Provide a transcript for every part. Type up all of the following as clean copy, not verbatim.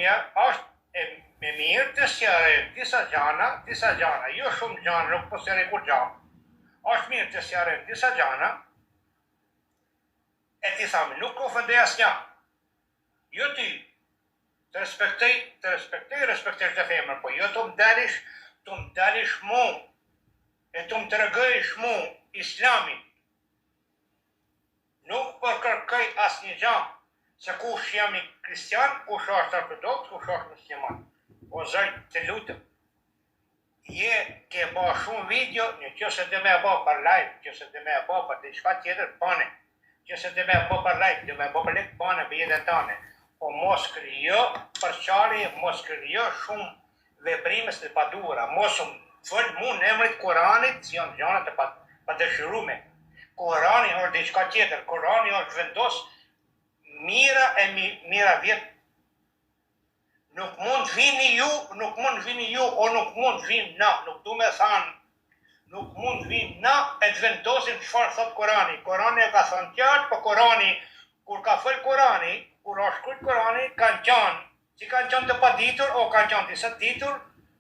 është me mirë të sqarojmë disa gjana, jo shumë gjana, nuk po sqaroj kur gjana. Është mirë të sqarojmë disa gjana, e ti thamë, nuk ofendoj asnjë. Jo ti, të respektoj të femër, po jo të më dalish mu, e të më të rëgëjish mu islamin. Nuk përkërkoj asnjë gjë, se kush jam i kristian, kush është ortodoks, kush është musliman. O zoj, të lutëm, ke ba shumë video, në qëse dhe me ba për live, qëse dhe me ba për diçka tjetër, pane. Qëse dhe me ba për live, dhe me ba për lek, pane, për jetën tane. Po mos kryo për qarje, mos kryo shumë veprimes të padura, mos fëll mu në emrit Koranit, si janë gjanët të padëshirume. Korani është diçka tjetër, Korani është vendos mira e mira vjetë. Nuk mund vini ju, o nuk mund vim na, nuk du me thanë, nuk mund vim na e të vendosim çfarë thot Korani. Korani e ka thënë qartë, po Korani, kur ka fëll Korani, kur është shkruajtur Korani, kanë qenë, si kanë qenë të paditur, o kanë qenë disa ditur,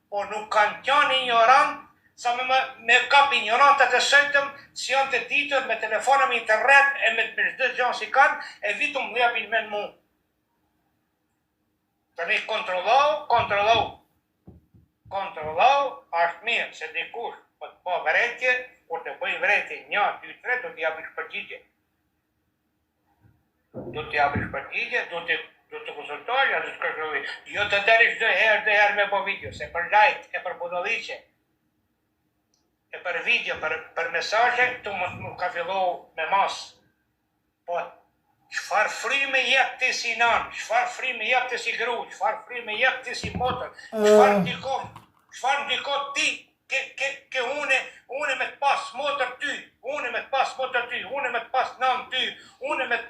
po nuk kanë qenë ignorant, sa me kap ignorantat e sëjtëm, si janë të ditur me telefonëm internet e me çdo gjë si kanë, e vitum më japin men mu. Të një kontrollau, është mirë, se dikush, po të po vretje, kur të bëj vretje 1, 2, 3, do t'i japish përgjigje. Do të konsultoj, do të shkërkëllovi. Jo të derish dhe herë me po video, se për lajt, e për budalliqe, e për video, për mesazhe, tu më ka fillu me mas. Po, çfarë fryme jep ti si nan, çfarë fryme jep ti si gru, çfarë fryme jep ti si motër, çfarë ndikon ti, ke une me të pas motër ty, une me të pas nan ty, une me të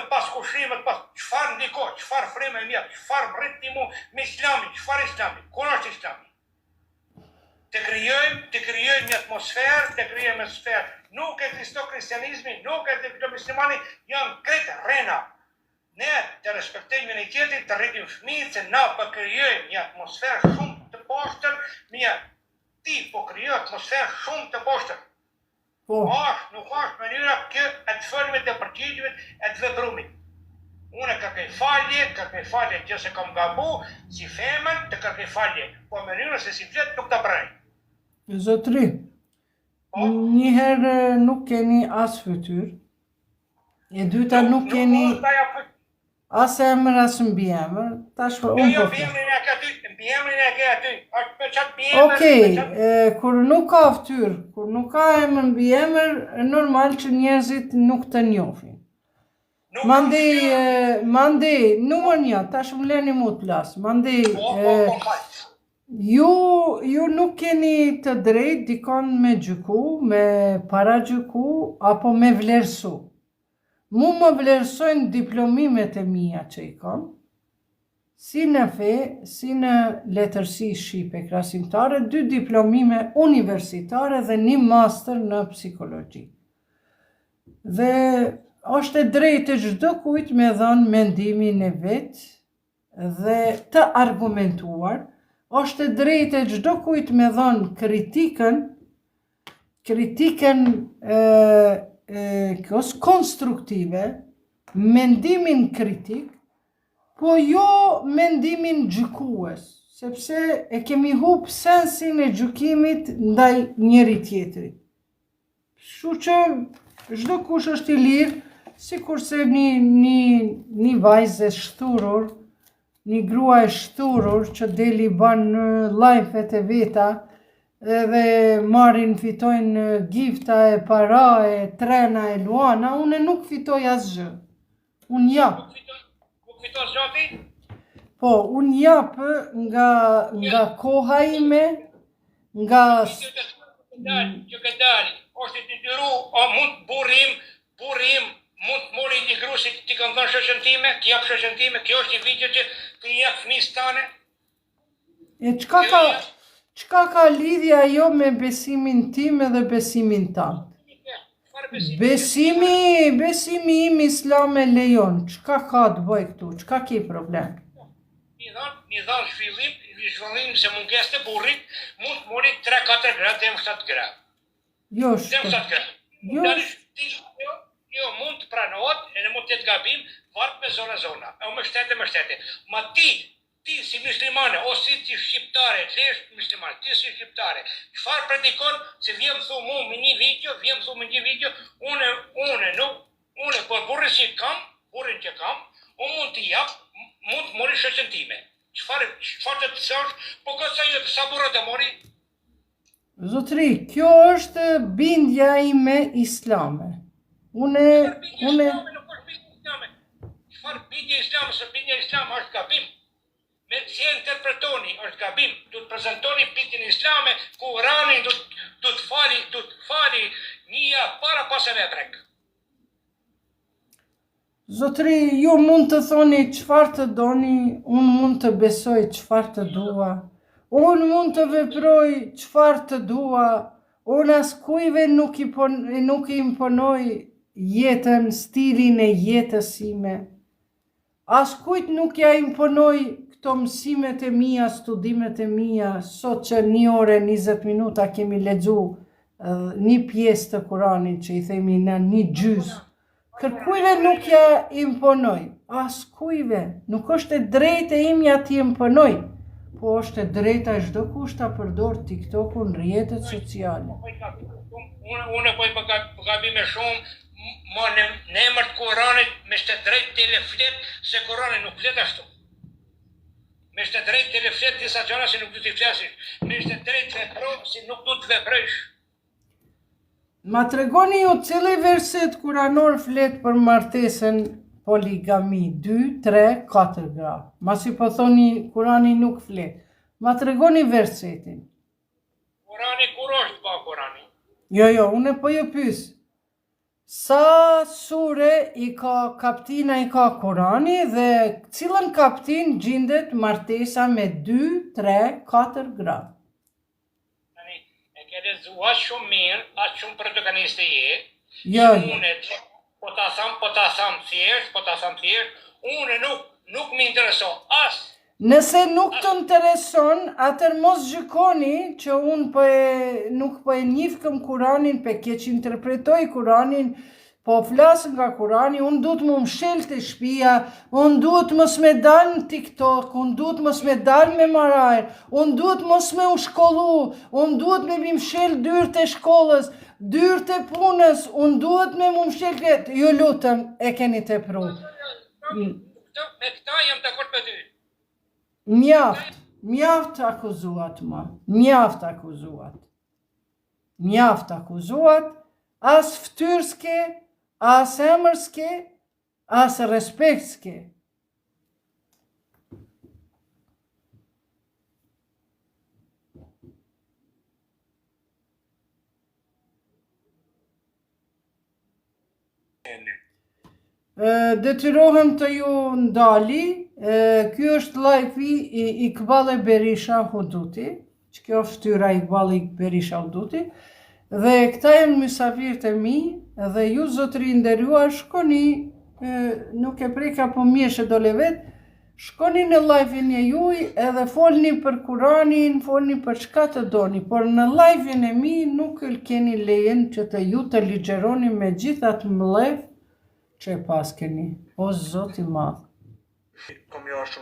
pas kushrim, çfarë ndikon, çfarë fryme jep, çfarë rrit ti mu me islamin, çfarë islami, kur është islami? Të krijojmë një atmosferë, nuk ekzisto kristianizmi, nuk ekzisto muslimani, janë kretë rena. Ne të respektojmë një tjetrin, të rritim fëmijët, se na po krijojmë një atmosferë shumë të poshtër, ti po krijo atmosferë shumë të poshtër. Nuk është mënyra kjo e të folmit, e përgjigjimit, e të veprumit. Unë kërkoj falje që se kam gabu, si femën të kërkoj falje, po mënyra se si flet nuk të prej. Zotri, njëherë nuk keni as fytyr, e dyta nuk keni as emër, as mbiemër, tash unë po flet. Mbiemrin e ke aty, është për qatë mbiemër. Okej, kur nuk ka fytyr, kur nuk ka emër mbiemër, normal që njerëzit nuk të njohin. Mandej, numër një, tash më leni mu të plasë, mandej, ju nuk keni të drejt dikon me gjyku, me para gjyku, apo me vlerësu. Mu më vlerësojnë diplomimet e mia që i kam, si në fe, si në letërsi shqipe krasimtare, 2 diplomime universitare dhe 1 master në psikologji. Dhe është e drejtë e çdo kujt me dhënë mendimin e vet dhe të argumentuar, është e drejtë e çdo kujt me dhënë kritikën konstruktive, mendimin kritik, po jo mendimin gjykues, sepse e kemi hup sensin e gjykimit ndaj njëri tjetrit. Kështu që çdo kush është i lirë, sikurse një vajzë e shturur, një grua e shturur që deli ban në live-et e veta, edhe marrin, fitojnë gifta e para, e trena, e luana, unë nuk fitoj asgjë. Unë jap. Nuk fiton zoti? Po, unë jap nga koha ime, nga... Që ke dali, është të dyru, mund burim, mund të mori një gru si ti kanë dhënë shoqën time, ti jap shoqën time, kjo është një video që ti jap fëmijës tane. E çka ka lidhja jo me besimin tim edhe besimin tanë? Besimi im islam e lejon, çka ka të bëj këtu, çka ke problem? Mi dhanë shvillim se munges të burrit, mund të mori 3-4 gra, dhe më 7 gra. Jo, Dhe më 7 gra. Jo, mund të pranohet, edhe mund të jetë gabim, vartë me zona. E më shtete. Ma ti si muslimane, ose ti shqiptare, lesh muslimane, ti si shqiptare, qëfar predikon se vjem thu mu me një video, une, por burrin që kam, unë mund t'i jap, mund të mori shoqen time. Qëfar të të thosh, po kësa jo të sabura të mori? Zotri, kjo është bindja ime islame. Une... Qëfar bindja islame, se bindja islame është gabim. Me si e interpretoni është gabim. Du të prezentoni bindjen islame, Kurani du të fali një para pas e veprek. Zotri, ju mund të thoni qëfar të doni, unë mund të besoj qëfar të dua, unë mund të veproj qëfar të dua, unë as kujve nuk i imponoj jetën, stilin e jetës ime, as kujt nuk ja imponoj këto mësimet e mia, studimet e mia, sot që 1 orë 20 minuta kemi lexu një pjesë të Kuranit që i themi në një gjysmë. Kërkujve nuk ja imponoj, as kujve, nuk është e drejtë e imja t'i imponoj, po është e drejta e çdo kush ta përdor TikTokun, rrjetet sociale. Unë po i gabime shumë, ma në emër të Kuranit, me shte drejt të leflet, se Kurani nuk flet ashtu. Me shte drejt të leflet disa gjana se nuk du t'i flesish, me shte drejt të vepro se nuk du të veprojsh. Ma tregoni ju cili verset kuranor flet për martesën poligami, 2, 3, 4 gra. Masi po thoni Kurani nuk flet. Ma tregoni versetin. Kurani kur është pa Kurani? Jo, unë po ju pyes. Sa sure i ka kaptina i ka Kurani dhe cilën kaptin gjendet martesa me 2, 3, 4 gra. Ke lezu aq shumë mirë, aq shumë protagoniste je. Jo. Unë po ta tham thjesht, unë nuk më intereson as. Nëse nuk të intereson, atër mos gjykoni që unë nuk po e njifkëm Kuranin, pe keq interpretoj Kuranin, po flas nga Kurani, unë duhet më mshel të shtëpia, unë duhet mos me dal në TikTok, unë duhet mos me dal me marajr, unë duhet mos me u shkollu, unë duhet me mi mshel dyrët e shkollës, dyrët e punës, unë duhet me më mshel këtë, ju lutëm, e keni të pru. Me këta jam të akord me ty. Mjaft akuzuat ma, mjaft akuzuat, as ftyrske, as emërske, as respektske. Detyrohem të ju ndali, ky është live i Iqbal Berisha Huduti, që kjo është ftyra Iqbal Berisha Huduti, dhe këta janë mysafirët e mi, dhe ju zotëri nderuar shkoni, nuk e preka po mjeshe dole vetë, shkoni në live-in e juj edhe folni për Kuranin, folni për çka të doni, por në live-in e mi nuk keni lejen që të ju të ligjeroni me gjithat mbledh që e pas keni. O Zoti i madh.